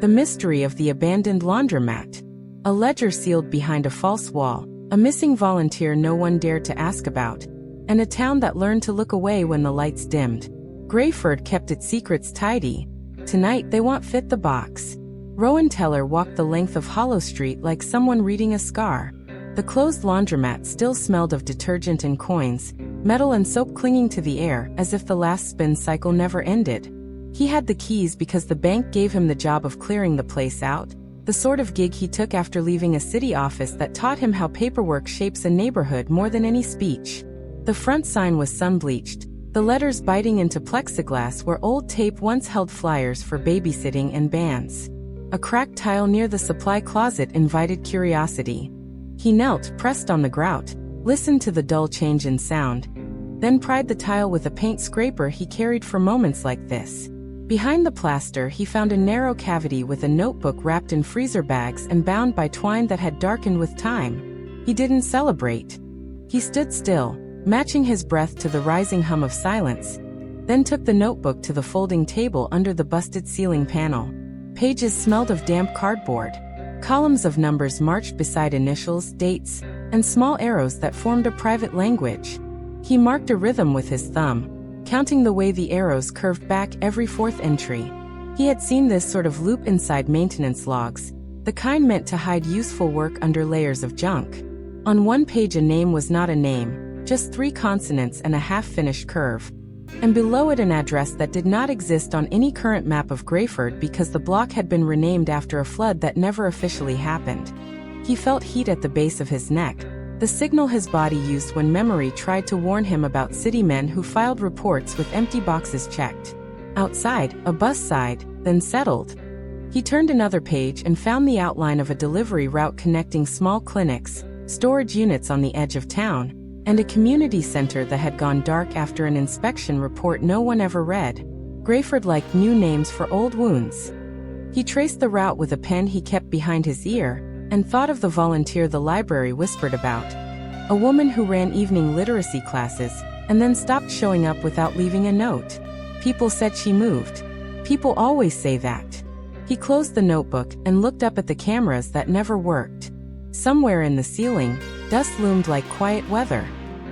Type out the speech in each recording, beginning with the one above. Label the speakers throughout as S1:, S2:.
S1: The mystery of the abandoned laundromat. A ledger sealed behind a false wall, a missing volunteer no one dared to ask about, and a town that learned to look away when the lights dimmed. Greyford kept its secrets tidy. Tonight they won't fit the box. Rowan Teller walked the length of Hollow Street like someone reading a scar. The closed laundromat still smelled of detergent and coins, metal and soap clinging to the air as if the last spin cycle never ended. He had the keys because the bank gave him the job of clearing the place out, the sort of gig he took after leaving a city office that taught him how paperwork shapes a neighborhood more than any speech. The front sign was sun-bleached, the letters biting into plexiglass where old tape once held flyers for babysitting and bands. A cracked tile near the supply closet invited curiosity. He knelt, pressed on the grout, listened to the dull change in sound, then pried the tile with a paint scraper he carried for moments like this. Behind the plaster he found a narrow cavity with a notebook wrapped in freezer bags and bound by twine that had darkened with time. He didn't celebrate. He stood still, matching his breath to the rising hum of silence, then took the notebook to the folding table under the busted ceiling panel. Pages smelled of damp cardboard. Columns of numbers marched beside initials, dates, and small arrows that formed a private language. He marked a rhythm with his thumb, counting the way the arrows curved back every fourth entry. He had seen this sort of loop inside maintenance logs, the kind meant to hide useful work under layers of junk. On one page a name was not a name, just 3 consonants and a half-finished curve, and below it an address that did not exist on any current map of Greyford because the block had been renamed after a flood that never officially happened. He felt heat at the base of his neck, the signal his body used when memory tried to warn him about city men who filed reports with empty boxes checked. Outside, a bus sighed, then settled. He turned another page and found the outline of a delivery route connecting small clinics, storage units on the edge of town, and a community center that had gone dark after an inspection report no one ever read. Greyford liked new names for old wounds. He traced the route with a pen he kept behind his ear, and thought of the volunteer the library whispered about. A woman who ran evening literacy classes, and then stopped showing up without leaving a note. People said she moved. People always say that. He closed the notebook and looked up at the cameras that never worked. Somewhere in the ceiling, dust loomed like quiet weather.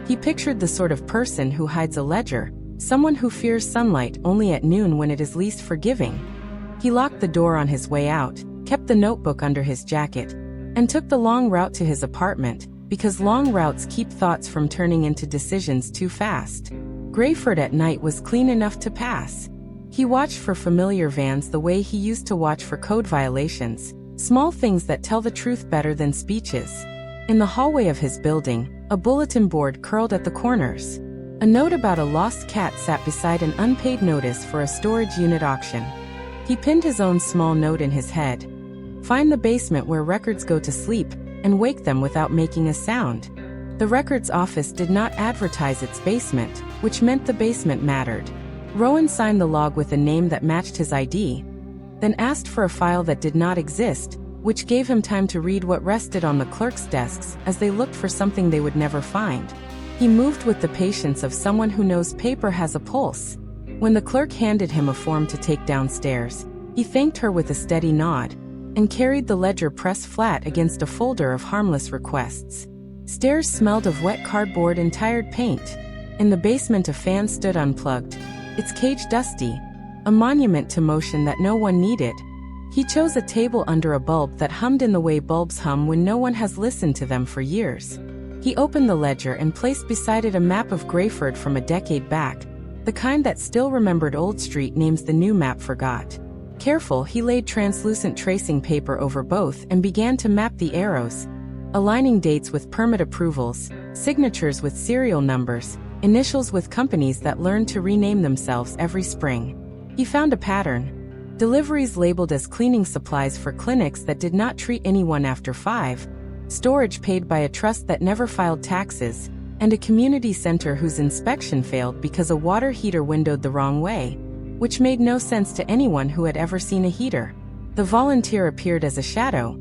S1: He pictured the sort of person who hides a ledger, someone who fears sunlight only at noon when it is least forgiving. He locked the door on his way out, kept the notebook under his jacket, and took the long route to his apartment, because long routes keep thoughts from turning into decisions too fast. Greyford at night was clean enough to pass. He watched for familiar vans the way he used to watch for code violations, small things that tell the truth better than speeches. In the hallway of his building, a bulletin board curled at the corners. A note about a lost cat sat beside an unpaid notice for a storage unit auction. He pinned his own small note in his head. Find the basement where records go to sleep, and wake them without making a sound. The records office did not advertise its basement, which meant the basement mattered. Rowan signed the log with a name that matched his ID, then asked for a file that did not exist, which gave him time to read what rested on the clerks' desks as they looked for something they would never find. He moved with the patience of someone who knows paper has a pulse. When the clerk handed him a form to take downstairs, he thanked her with a steady nod, and carried the ledger pressed flat against a folder of harmless requests. Stairs smelled of wet cardboard and tired paint. In the basement a fan stood unplugged, its cage dusty, a monument to motion that no one needed. He chose a table under a bulb that hummed in the way bulbs hum when no one has listened to them for years. He opened the ledger and placed beside it a map of Greyford from a decade back, the kind that still remembered old street names the new map forgot. Careful, he laid translucent tracing paper over both and began to map the arrows, aligning dates with permit approvals, signatures with serial numbers, initials with companies that learned to rename themselves every spring. He found a pattern. Deliveries labeled as cleaning supplies for clinics that did not treat anyone after 5, storage paid by a trust that never filed taxes, and a community center whose inspection failed because a water heater windowed the wrong way, which made no sense to anyone who had ever seen a heater. The volunteer appeared as a shadow.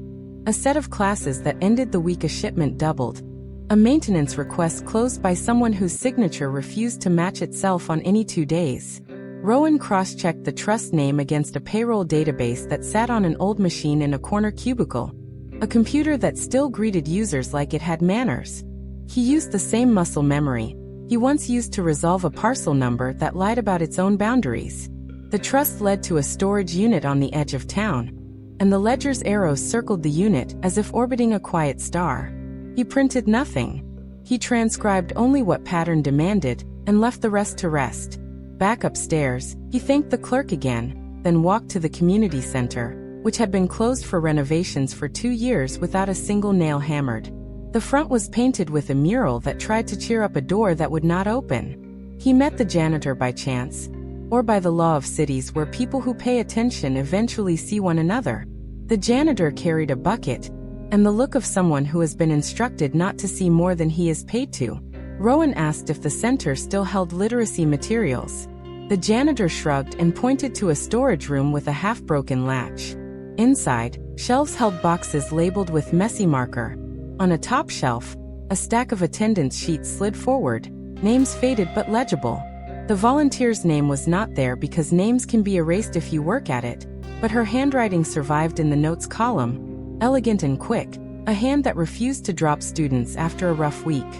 S1: A set of classes that ended the week a shipment doubled. A maintenance request closed by someone whose signature refused to match itself on any 2 days. Rowan cross-checked the trust name against a payroll database that sat on an old machine in a corner cubicle, a computer that still greeted users like it had manners. He used the same muscle memory he once used to resolve a parcel number that lied about its own boundaries. The trust led to a storage unit on the edge of town, and the ledger's arrows circled the unit as if orbiting a quiet star. He printed nothing. He transcribed only what pattern demanded and left the rest to rest. Back upstairs, he thanked the clerk again, then walked to the community center, which had been closed for renovations for 2 years without a single nail hammered. The front was painted with a mural that tried to cheer up a door that would not open. He met the janitor by chance, or by the law of cities where people who pay attention eventually see one another. The janitor carried a bucket, and the look of someone who has been instructed not to see more than he is paid to. Rowan asked if the center still held literacy materials. The janitor shrugged and pointed to a storage room with a half-broken latch. Inside, shelves held boxes labeled with messy marker. On a top shelf, a stack of attendance sheets slid forward, names faded but legible. The volunteer's name was not there because names can be erased if you work at it, but her handwriting survived in the notes column, elegant and quick, a hand that refused to drop students after a rough week.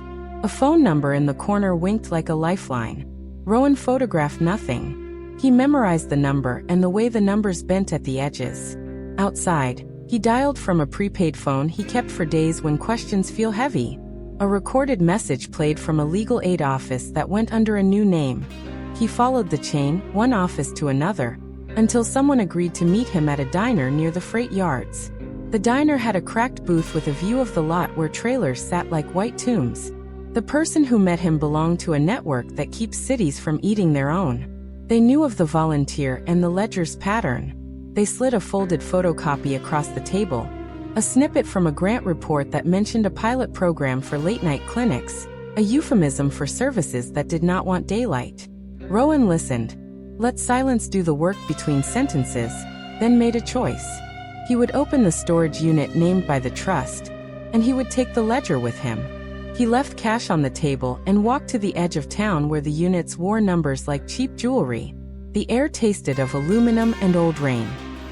S1: A phone number in the corner winked like a lifeline. Rowan photographed nothing. He memorized the number and the way the numbers bent at the edges. Outside, he dialed from a prepaid phone he kept for days when questions feel heavy. A recorded message played from a legal aid office that went under a new name. He followed the chain, one office to another, until someone agreed to meet him at a diner near the freight yards. The diner had a cracked booth with a view of the lot where trailers sat like white tombs. The person who met him belonged to a network that keeps cities from eating their own. They knew of the volunteer and the ledger's pattern. They slid a folded photocopy across the table, a snippet from a grant report that mentioned a pilot program for late-night clinics, a euphemism for services that did not want daylight. Rowan listened, let silence do the work between sentences, then made a choice. He would open the storage unit named by the trust, and he would take the ledger with him. He left cash on the table and walked to the edge of town where the units wore numbers like cheap jewelry. The air tasted of aluminum and old rain.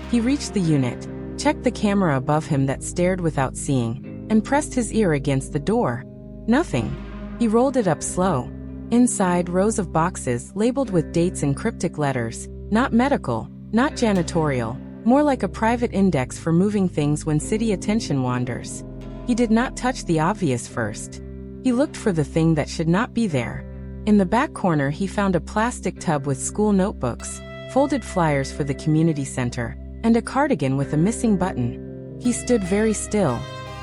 S1: He reached the unit, checked the camera above him that stared without seeing, and pressed his ear against the door. Nothing. He rolled it up slow. Inside, rows of boxes labeled with dates and cryptic letters, not medical, not janitorial, more like a private index for moving things when city attention wanders. He did not touch the obvious first. He looked for the thing that should not be there. In the back corner he found a plastic tub with school notebooks, folded flyers for the community center, and a cardigan with a missing button. He stood very still,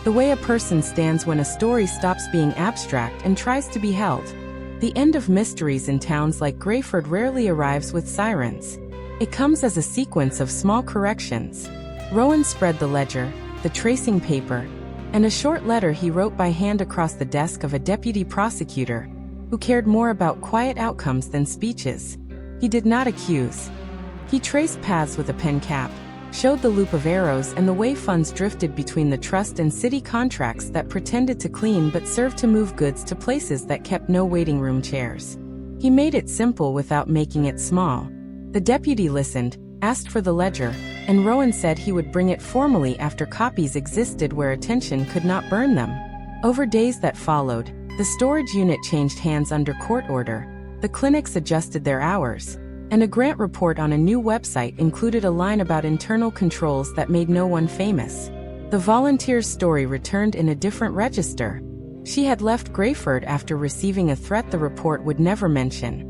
S1: the way a person stands when a story stops being abstract and tries to be held. The end of mysteries in towns like Greyford rarely arrives with sirens. It comes as a sequence of small corrections. Rowan spread the ledger, the tracing paper, and a short letter he wrote by hand across the desk of a deputy prosecutor, who cared more about quiet outcomes than speeches. He did not accuse. He traced paths with a pen cap, showed the loop of arrows and the way funds drifted between the trust and city contracts that pretended to clean but served to move goods to places that kept no waiting room chairs. He made it simple without making it small. The deputy listened, asked for the ledger, and Rowan said he would bring it formally after copies existed where attention could not burn them. Over days that followed, the storage unit changed hands under court order, the clinics adjusted their hours, and a grant report on a new website included a line about internal controls that made no one famous. The volunteer's story returned in a different register. She had left Greyford after receiving a threat the report would never mention.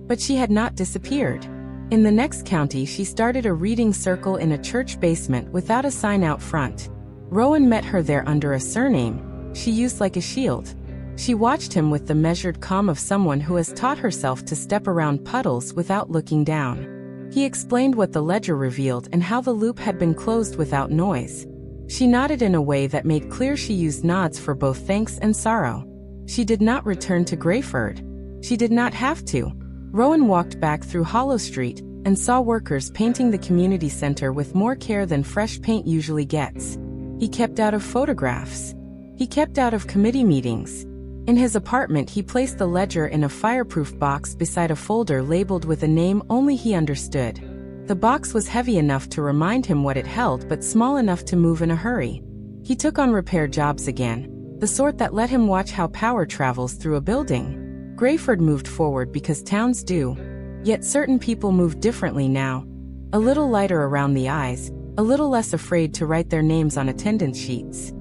S1: But she had not disappeared. In the next county she started a reading circle in a church basement without a sign out front. Rowan met her there under a surname she used like a shield. She watched him with the measured calm of someone who has taught herself to step around puddles without looking down. He explained what the ledger revealed and how the loop had been closed without noise. She nodded in a way that made clear she used nods for both thanks and sorrow. She did not return to Greyford. She did not have to. Rowan walked back through Hollow Street and saw workers painting the community center with more care than fresh paint usually gets. He kept out of photographs. He kept out of committee meetings. In his apartment, he placed the ledger in a fireproof box beside a folder labeled with a name only he understood. The box was heavy enough to remind him what it held, but small enough to move in a hurry. He took on repair jobs again, the sort that let him watch how power travels through a building. Greyford moved forward because towns do. Yet certain people moved differently now. A little lighter around the eyes, a little less afraid to write their names on attendance sheets.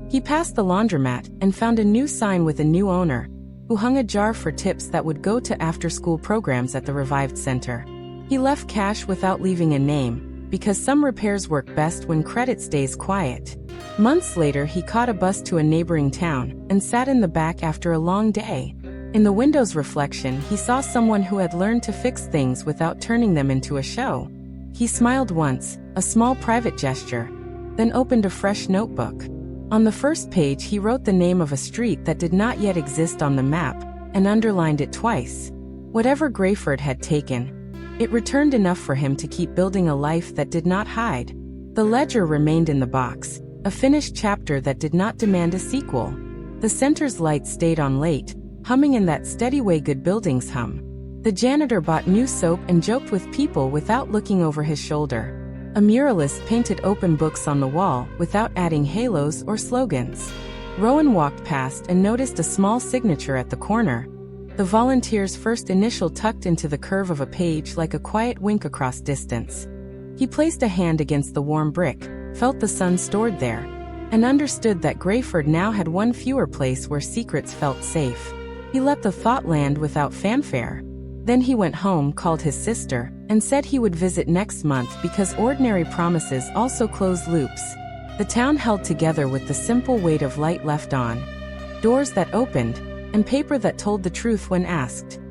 S1: He passed the laundromat and found a new sign with a new owner, who hung a jar for tips that would go to after-school programs at the revived center. He left cash without leaving a name, because some repairs work best when credit stays quiet. Months later, he caught a bus to a neighboring town and sat in the back after a long day. In the window's reflection, he saw someone who had learned to fix things without turning them into a show. He smiled once, a small private gesture, then opened a fresh notebook. On the first page, he wrote the name of a street that did not yet exist on the map and underlined it twice. Whatever Greyford had taken, it returned enough for him to keep building a life that did not hide. The ledger remained in the box, a finished chapter that did not demand a sequel. The center's lights stayed on late, humming in that steady way good buildings hum. The janitor bought new soap and joked with people without looking over his shoulder. A muralist painted open books on the wall without adding halos or slogans. Rowan walked past and noticed a small signature at the corner. The volunteer's first initial tucked into the curve of a page like a quiet wink across distance. He placed a hand against the warm brick, felt the sun stored there, and understood that Greyford now had one fewer place where secrets felt safe. He let the thought land without fanfare. Then he went home, called his sister, and said he would visit next month because ordinary promises also close loops. The town held together with the simple weight of light left on, doors that opened, and paper that told the truth when asked.